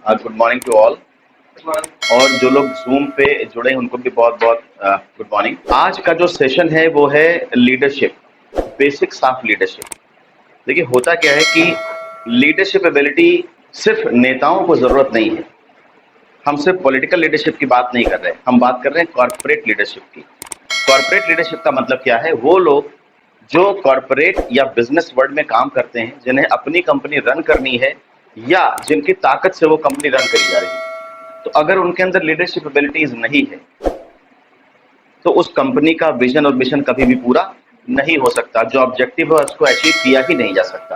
Good morning to all. और जो लोग जूम पे जुड़े हैं उनको भी बहुत बहुत गुड मॉर्निंग। आज का जो सेशन है वो है लीडरशिप, बेसिक्स ऑफ लीडरशिप। देखिए होता क्या है कि लीडरशिप एबिलिटी सिर्फ नेताओं को जरूरत नहीं है। हम सिर्फ पॉलिटिकल लीडरशिप की बात नहीं कर रहे हैं, हम बात कर रहे हैं कॉर्पोरेट लीडरशिप की। कॉर्पोरेट लीडरशिप का मतलब क्या है? वो लोग जो कॉर्पोरेट या बिजनेस वर्ल्ड में काम करते हैं, जिन्हें अपनी कंपनी रन करनी है या जिनकी ताकत से वो कंपनी रन करी जा रही है। तो अगर उनके अंदर लीडरशिप एबिलिटीज नहीं है तो उस कंपनी का विजन और मिशन कभी भी पूरा नहीं हो सकता। जो ऑब्जेक्टिव है उसको अचीव किया ही नहीं जा सकता।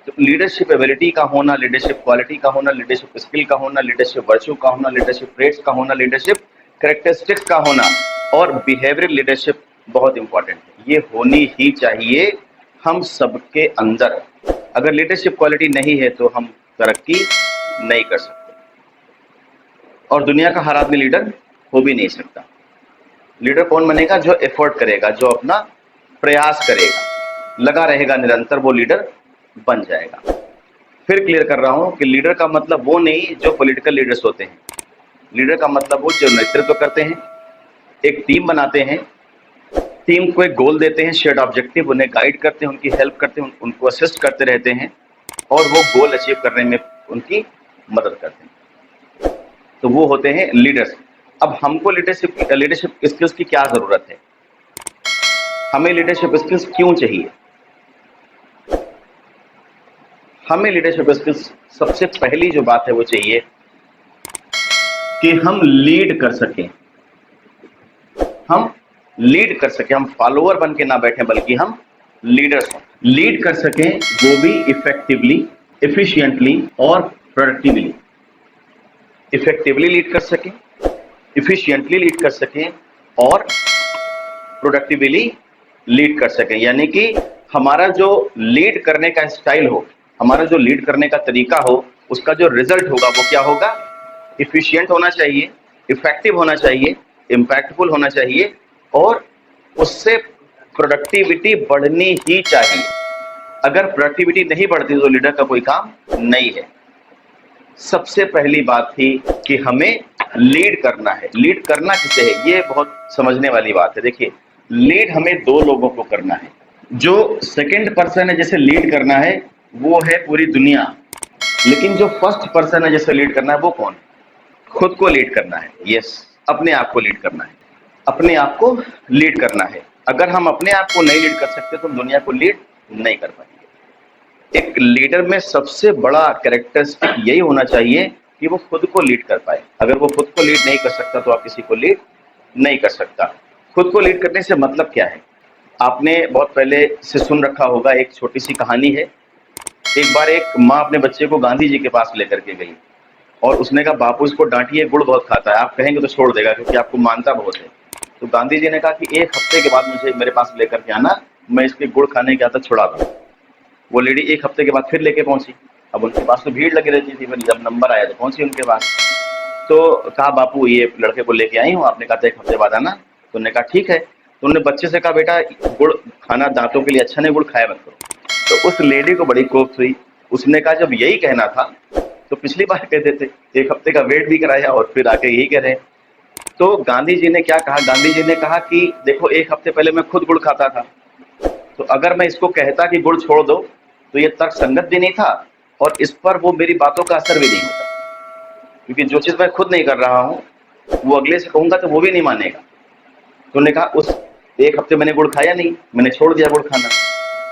तो लीडरशिप एबिलिटी का होना, लीडरशिप क्वालिटी का होना, लीडरशिप स्किल का होना, लीडरशिप वर्च्यू का होना, लीडरशिप ट्रेट्स का होना, लीडरशिप कैरेक्टरिस्टिक्स का होना और बिहेवियरल लीडरशिप बहुत इंपॉर्टेंट है। ये होनी ही चाहिए हम सबके अंदर। अगर लीडरशिप क्वालिटी नहीं है तो हम तरक्की नहीं कर सकते और दुनिया का हर आदमी लीडर हो भी नहीं सकता। लीडर कौन बनेगा? जो एफर्ट करेगा, जो अपना प्रयास करेगा, लगा रहेगा निरंतर, वो लीडर बन जाएगा। फिर क्लियर कर रहा हूं कि लीडर का मतलब वो नहीं जो पॉलिटिकल लीडर्स होते हैं। लीडर का मतलब वो जो नेतृत्व करते हैं, एक टीम बनाते हैं, टीम को एक गोल देते हैं, शेयर्ड ऑब्जेक्टिव, उन्हें गाइड करते हैं, उनकी हेल्प करते हैं, उनको असिस्ट करते रहते हैं और वो गोल अचीव करने में उनकी मदद करते हैं। तो वो होते हैं लीडर्स। अब हमको लीडरशिप स्किल्स की क्या जरूरत है? हमें लीडरशिप स्किल्स क्यों चाहिए? हमें लीडरशिप स्किल्स सबसे पहली जो बात है वो चाहिए कि हम लीड कर सकें। हम लीड कर सकें, हम फॉलोअर बन के ना बैठे बल्कि हम लीडर्स हों। लीड कर सकें वो भी इफेक्टिवली, एफिशिएंटली और प्रोडक्टिवली। इफेक्टिवली लीड कर सकें, इफिशिएंटली लीड कर सकें और प्रोडक्टिवली लीड कर सकें। यानी कि हमारा जो लीड करने का स्टाइल हो, हमारा जो लीड करने का तरीका हो, उसका जो रिजल्ट होगा वो क्या होगा? इफिशिएंट होना चाहिए, इफेक्टिव होना चाहिए, इम्पैक्टफुल होना चाहिए और उससे प्रोडक्टिविटी बढ़नी ही चाहिए। अगर प्रोडक्टिविटी नहीं बढ़ती तो लीडर का कोई काम नहीं है। सबसे पहली बात थी कि हमें लीड करना है। लीड करना किसे है? ये बहुत समझने वाली बात है। देखिए, लीड हमें दो लोगों को करना है। जो सेकंड पर्सन है जिसे लीड करना है वो है पूरी दुनिया, लेकिन जो फर्स्ट पर्सन है जिसे लीड करना है वो कौन? खुद को लीड करना है। यस, अपने आप को लीड करना है, अपने आप को लीड करना है। अगर हम अपने आप को नहीं लीड कर सकते तो हम दुनिया को लीड नहीं कर पाएंगे। एक लीडर में सबसे बड़ा कैरेक्टरिस्टिक यही होना चाहिए कि वो खुद को लीड कर पाए। अगर वो खुद को लीड नहीं कर सकता तो आप किसी को लीड नहीं कर सकता। खुद को लीड करने से मतलब क्या है? आपने बहुत पहले से सुन रखा होगा, एक छोटी सी कहानी है। एक बार एक माँ अपने बच्चे को गांधी जी के पास लेकर के गई और उसने कहा, बापू इसको डांटिए, गुड़ बहुत खाता है, आप कहेंगे तो छोड़ देगा क्योंकि आपको मानता बहुत है। तो गांधी जी ने कहा कि एक हफ्ते के बाद मुझे मेरे पास लेकर के आना, मैं इसके गुड़ खाने की आदत छुड़ा दूँ। वो लेडी एक हफ्ते के बाद फिर लेके पहुंची। अब उनके पास तो भीड़ लगी रहती थी, फिर जब नंबर आया तो पहुंची उनके पास। तो कहा, बापू ये लड़के को लेके आई हूँ, आपने कहा था एक हफ्ते बाद आना। तो उन्होंने कहा ठीक है। तो उन्होंने बच्चे से कहा, बेटा गुड़ खाना दांतों के लिए अच्छा नहीं, गुड़ खाया मत करो। तो उस लेडी को बड़ी कोफ्त हुई। उसने कहा, जब यही कहना था तो पिछली बार कहते थे, एक हफ्ते का वेट भी कराया और फिर आके यही कह रहे हैं। तो गांधी जी ने क्या कहा? गांधी जी ने कहा कि देखो, एक हफ्ते पहले मैं खुद गुड़ खाता था, तो अगर मैं इसको कहता कि गुड़ छोड़ दो तो ये तर्क संगत भी नहीं था और इस पर वो मेरी बातों का असर भी नहीं होता, क्योंकि जो चीज मैं खुद नहीं कर रहा हूँ वो अगले से कहूंगा तो वो भी नहीं मानेगा। तो उन्होंने कहा, उस एक हफ्ते मैंने गुड़ खाया नहीं, मैंने छोड़ दिया गुड़ खाना।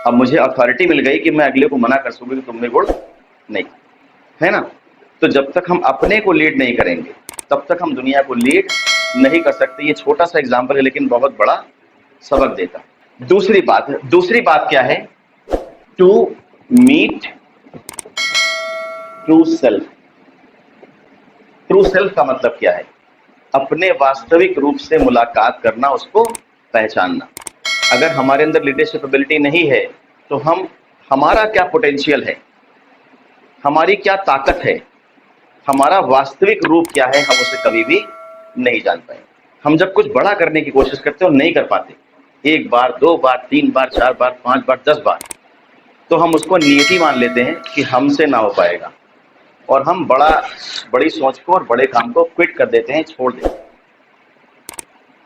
अब मुझे अथॉरिटी मिल गई कि मैं अगले को मना कर सकूँ कि तुमने गुड़ नहीं, है ना? तो जब तक हम अपने को लीड नहीं करेंगे तब तक हम दुनिया को लीड नहीं कर सकते। ये छोटा सा एग्जाम्पल है लेकिन बहुत बड़ा सबक देता है। दूसरी बात क्या है? To meet true self. True self का मतलब क्या है? अपने वास्तविक रूप से मुलाकात करना, उसको पहचानना। अगर हमारे अंदर लीडरशिप एबिलिटी नहीं है तो हमारा क्या पोटेंशियल है, हमारी क्या ताकत है, हमारा वास्तविक रूप क्या है, हम उसे कभी भी नहीं जान पाएंगे। हम जब कुछ बड़ा करने की कोशिश करते हैं और नहीं कर पाते, एक बार, दो बार, तीन बार, चार बार, पांच बार, 10 बार, तो हम उसको नियति मान लेते हैं कि हमसे ना हो पाएगा। और हम बड़ी सोच को और बड़े काम को क्विट कर देते हैं, छोड़ देते हैं।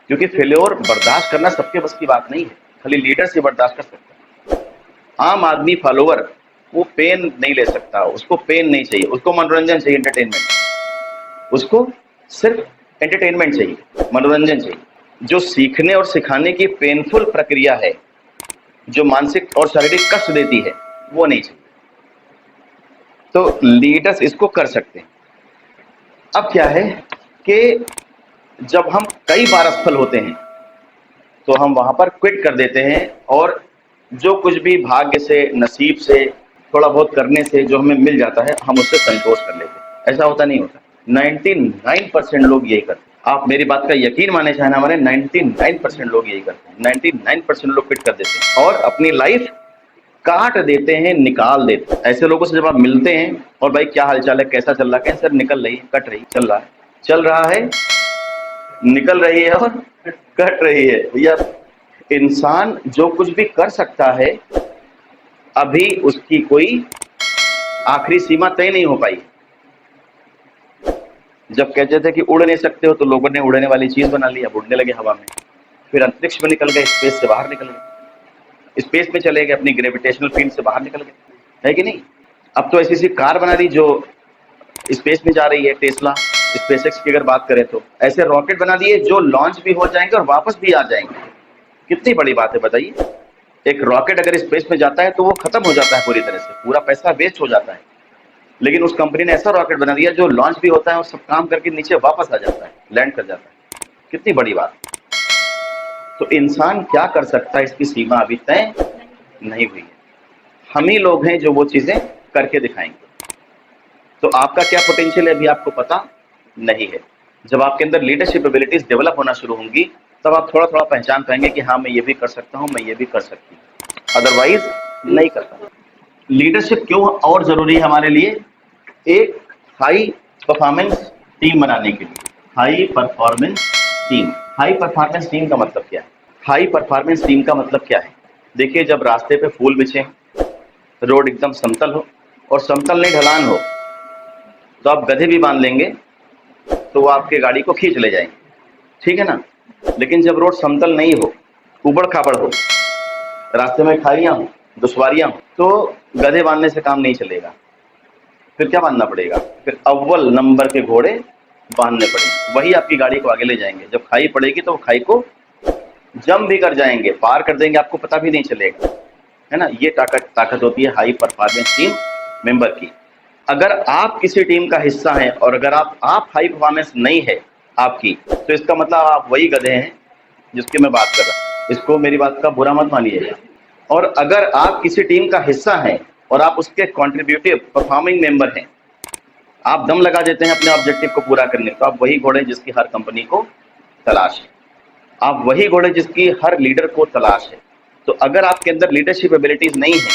क्योंकि फेल्योर बर्दाश्त करना सबके बस की बात नहीं है, खाली लीडर से बर्दाश्त कर सकता है। आम आदमी फॉलोवर वो पेन नहीं ले सकता, उसको पेन नहीं चाहिए, उसको मनोरंजन चाहिए, एंटरटेनमेंट। उसको सिर्फ एंटरटेनमेंट चाहिए, मनोरंजन चाहिए। जो सीखने और सिखाने की पेनफुल प्रक्रिया है, जो मानसिक और शारीरिक कष्ट देती है, वो नहीं चाहिए। तो लीडर्स इसको कर सकते हैं। अब क्या है कि जब हम कई बार असफल होते हैं तो हम वहां पर क्विट कर देते हैं, और जो कुछ भी भाग्य से, नसीब से, थोड़ा बहुत करने से जो हमें मिल जाता है, हम उससे संतोष कर लेते हैं। ऐसा होता नहीं होता। 99% लोग यही करते हैं। आप मेरी बात का यकीन माने चाहे ना माने, 99% लोग यही करते हैं। 99% लोग क्विट कर देते हैं और अपनी लाइफ काट देते हैं, निकाल देते हैं। ऐसे लोगों से जब आप मिलते हैं और भाई क्या हालचाल है, कैसा चल रहा है, सर निकल रही है, कट रही, चल रहा है, निकल रही है और कट रही है। भैया इंसान जो कुछ भी कर सकता है, अभी उसकी कोई आखिरी सीमा तय नहीं हो पाई। जब कहते थे कि उड़ नहीं सकते हो, तो लोगों ने उड़ने वाली चीज बना ली, अब उड़ने लगे हवा में। फिर अंतरिक्ष में निकल गए, स्पेस से बाहर निकल गए, स्पेस में चले गए, अपनी ग्रेविटेशनल फील्ड से बाहर निकल गए, है कि नहीं। अब तो ऐसी सी कार बना दी जो स्पेस में जा रही है, टेस्ला, स्पेसएक्स की अगर बात करें तो। ऐसे रॉकेट बना दिए जो लॉन्च भी हो जाएंगे और वापस भी आ जाएंगे। कितनी बड़ी बात है बताइए। एक रॉकेट अगर स्पेस में जाता है तो वो खत्म हो जाता है पूरी तरह से, पूरा पैसा वेस्ट हो जाता है। लेकिन उस कंपनी ने ऐसा रॉकेट बना दिया जो लॉन्च भी होता है और सब काम करके नीचे वापस आ जाता है, लैंड कर जाता है। कितनी बड़ी बात। तो इंसान क्या कर सकता है, इसकी सीमा अभी तय नहीं हुई है। हम ही लोग हैं जो वो चीजें करके दिखाएंगे। तो आपका क्या पोटेंशियल है अभी आपको पता नहीं है। जब आपके अंदर लीडरशिप एबिलिटीज डेवलप होना शुरू होंगी, तब आप थोड़ा थोड़ा पहचान पाएंगे कि हाँ मैं ये भी कर सकता हूँ, मैं ये भी कर सकती हूँ, अदरवाइज नहीं करता। लीडरशिप क्यों और जरूरी है हमारे लिए? एक हाई परफॉर्मेंस टीम बनाने के लिए। High performance team. High performance team का मतलब क्या है? हाई परफॉर्मेंस टीम का मतलब क्या है? देखिए, जब रास्ते पे फूल बिछे, रोड एकदम समतल हो, और समतल नहीं ढलान हो, तो आप गधे भी बांध लेंगे तो वो आपके गाड़ी को खींच ले जाएंगे, ठीक है ना। लेकिन जब रोड समतल नहीं हो, उबड़ खाबड़ हो, रास्ते में खाइयां हो, दुश्वारियां हो, तो गधे बांधने से काम नहीं चलेगा। फिर क्या बांधना पड़ेगा? फिर अव्वल नंबर के घोड़े बांधने पड़ेंगे, वही आपकी गाड़ी को आगे ले जाएंगे। जब खाई पड़ेगी तो वो खाई को जम भी कर जाएंगे, पार कर देंगे, आपको पता भी नहीं चलेगा, है ना। ये ताकत होती है हाई परफॉर्मेंस टीम मेंबर की। अगर आप किसी टीम का हिस्सा हैं और अगर आप हाई परफॉर्मेंस नहीं है आपकी, तो इसका मतलब आप वही गधे हैं जिसकी मैं बात कर रहा हूँ। इसको मेरी बात का बुरा मत मानिएगा। और अगर आप किसी टीम का हिस्सा हैं और आप उसके कॉन्ट्रीब्यूटिव परफॉर्मिंग मेंबर हैं, आप दम लगा देते हैं अपने ऑब्जेक्टिव को पूरा करने, तो आप वही घोड़े जिसकी हर कंपनी को तलाश है, आप वही घोड़े जिसकी हर लीडर को तलाश है। तो अगर आपके अंदर लीडरशिप एबिलिटीज नहीं है,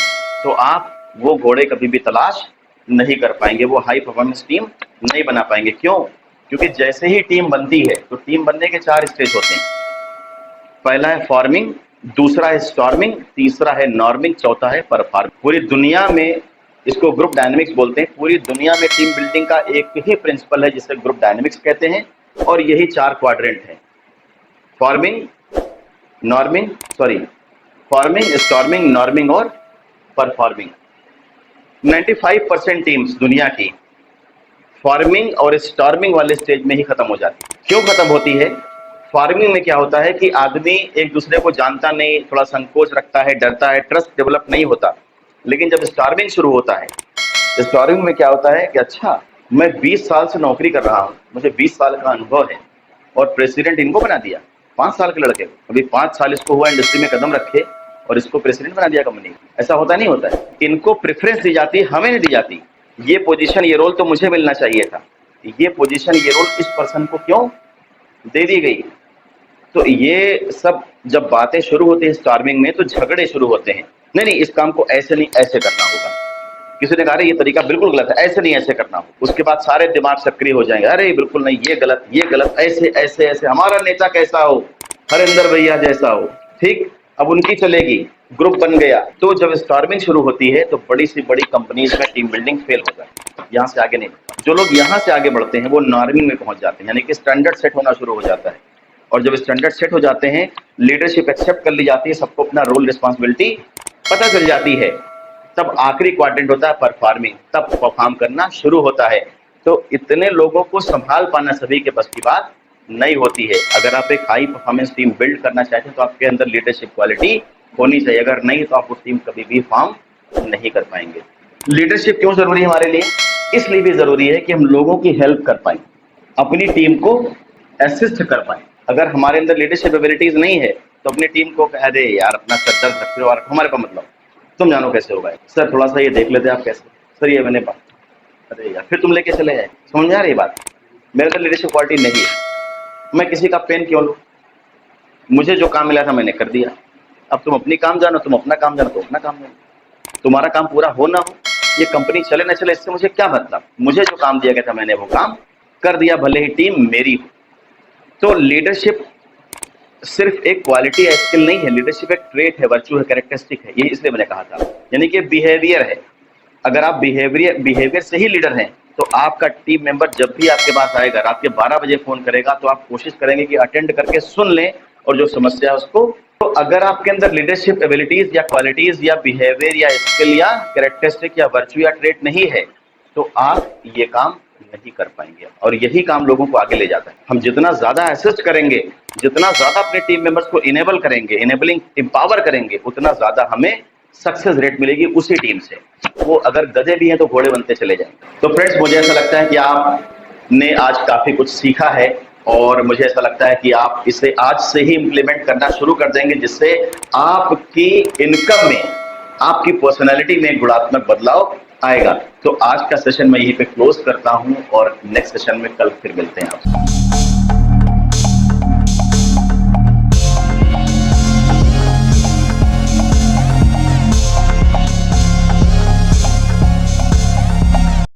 तो आप वो घोड़े कभी भी तलाश नहीं कर पाएंगे, वो हाई परफॉर्मेंस टीम नहीं बना पाएंगे। क्यों? क्योंकि जैसे ही टीम बनती है, तो टीम बनने के 4 स्टेज होते हैं। पहला है फॉर्मिंग, दूसरा है स्टॉर्मिंग, तीसरा है नॉर्मिंग, चौथा है परफॉर्मिंग। पूरी दुनिया में इसको ग्रुप डायनेमिक्स बोलते हैं। पूरी दुनिया में टीम बिल्डिंग का एक ही प्रिंसिपल है जिसे ग्रुप डायनेमिक्स कहते हैं, और यही 4 क्वाड्रेंट है। फॉर्मिंग, स्टॉर्मिंग, नॉर्मिंग और परफॉर्मिंग। 95% टीम्स दुनिया की फॉर्मिंग और स्टॉर्मिंग वाले स्टेज में ही खत्म हो जाती है। क्यों खत्म होती है? फार्मिंग में क्या होता है कि आदमी एक दूसरे को जानता नहीं, थोड़ा संकोच रखता है, डरता है, ट्रस्ट डेवलप नहीं होता। लेकिन जब स्टार्विंग शुरू होता है, स्टार्विंग में क्या होता है कि अच्छा, मैं 20 साल से नौकरी कर रहा हूँ, मुझे 20 साल का अनुभव है, और प्रेसिडेंट इनको बना दिया 5 साल के लड़के को। अभी 5 साल इसको हुआ इंडस्ट्री में कदम रखे और इसको प्रेसिडेंट बना दिया कंपनी। ऐसा होता नहीं होता है। इनको प्रेफरेंस दी जाती, हमें नहीं दी जाती। ये पोजीशन, ये रोल तो मुझे मिलना चाहिए था, ये पोजीशन, ये रोल इस पर्सन को क्यों दे दी गई? तो ये सब जब बातें शुरू होती है स्टार्मिंग में, तो झगड़े शुरू होते हैं। नहीं नहीं, इस काम को ऐसे नहीं, ऐसे करना होगा। किसी ने कहा ये तरीका बिल्कुल गलत है, ऐसे नहीं, ऐसे करना होगा। उसके बाद सारे दिमाग सक्रिय हो जाएंगे, अरे बिल्कुल नहीं, ये गलत, ये गलत, ऐसे ऐसे ऐसे, हमारा नेता कैसा हो, हरिंदर भैया जैसा हो, ठीक। अब उनकी चलेगी। ग्रुप बन गया, तो जब स्टॉर्मिंग शुरू होती है तो बड़ी से बड़ी कंपनीज में टीम बिल्डिंग फेल हो जाती है, यहाँ से आगे नहीं बढ़ता। जो लोग यहाँ से आगे बढ़ते हैं वो नॉर्मिंग में पहुंच जाते हैं, यानी कि स्टैंडर्ड सेट होना शुरू हो जाता है। और जब स्टैंडर्ड सेट हो जाते हैं, लीडरशिप एक्सेप्ट कर ली जाती है, सबको अपना रोल रिस्पॉन्सिबिलिटी पता चल जाती है, तब आखिरी क्वाड्रेंट होता है परफॉर्मिंग, तब परफॉर्म करना शुरू होता है। तो इतने लोगों को संभाल पाना सभी के बस की बात नहीं होती है। अगर आप एक हाई परफॉर्मेंस टीम बिल्ड करना चाहते हैं तो आपके अंदर लीडरशिप क्वालिटी होनी चाहिए, अगर नहीं तो आप उस टीम कभी भी फॉर्म नहीं कर पाएंगे। लीडरशिप क्यों जरूरी है हमारे लिए? इसलिए भी जरूरी है कि हम लोगों की हेल्प कर पाए, अपनी टीम को असिस्ट कर पाए। अगर हमारे अंदर लीडरशिप एबिलिटीज नहीं है तो अपनी टीम को कह दे यार अपना सर दर्द रखते हो और हमारे को मतलब, तुम जानो कैसे होगा, सर थोड़ा सा ये देख लेते आप कैसे, सर ये मैंने बात, अरे यार फिर तुम लेके चले जाए। समझ में आ रही बात? मेरे अंदर लीडरशिप क्वालिटी नहीं है, मैं किसी का पेन क्यों लूँ? मुझे जो काम मिला था मैंने कर दिया, अब तुम अपनी काम जानो, तुम अपना काम जानो तो अपना काम जानो। तुम्हारा काम पूरा हो ना हो, ये कंपनी चले ना चले, इससे मुझे क्या मतलब, मुझे जो काम दिया गया था मैंने वो काम कर दिया, भले ही टीम मेरी हो। तो लीडरशिप सिर्फ एक क्वालिटी है, स्किल नहीं है, लीडरशिप एक ट्रेट है, वर्च्यू है, कैरेक्टरिस्टिक है, ये इसलिए मैंने कहा था, यानी कि बिहेवियर है। अगर आप बिहेवियर से ही लीडर हैं तो आपका टीम मेंबर जब भी आपके पास आएगा, रात के 12 बजे फोन करेगा तो आप कोशिश करेंगे कि अटेंड करके सुन लें और जो समस्या है उसको। तो अगर आपके अंदर लीडरशिप एबिलिटीज या क्वालिटीज या बिहेवियर या स्किल या कैरेक्टरिस्टिक या वर्च्यू या ट्रेट नहीं है तो आप ये काम नहीं कर पाएंगे, और यही काम लोगों को आगे ले जाता है। हम जितना ज्यादा असिस्ट करेंगे, जितना ज्यादा अपने टीम मेंबर्स को इनेबल करेंगे, इनेबलिंग एम्पावर करेंगे, उतना ज्यादा हमें सक्सेस रेट मिलेगी उसी टीम से। वो अगर गधे भी हैं तो घोड़े बनते चले जाएंगे। तो फ्रेंड्स, मुझे ऐसा लगता है कि आपने आज काफी कुछ सीखा है, और मुझे ऐसा लगता है कि आप इसे आज से ही इंप्लीमेंट करना शुरू कर देंगे, जिससे आपकी इनकम में, आपकी पर्सनैलिटी में गुणात्मक बदलाव आएगा। तो आज का सेशन मैं यहीं पे क्लोज करता हूं और नेक्स्ट सेशन में कल फिर मिलते हैं आपसे।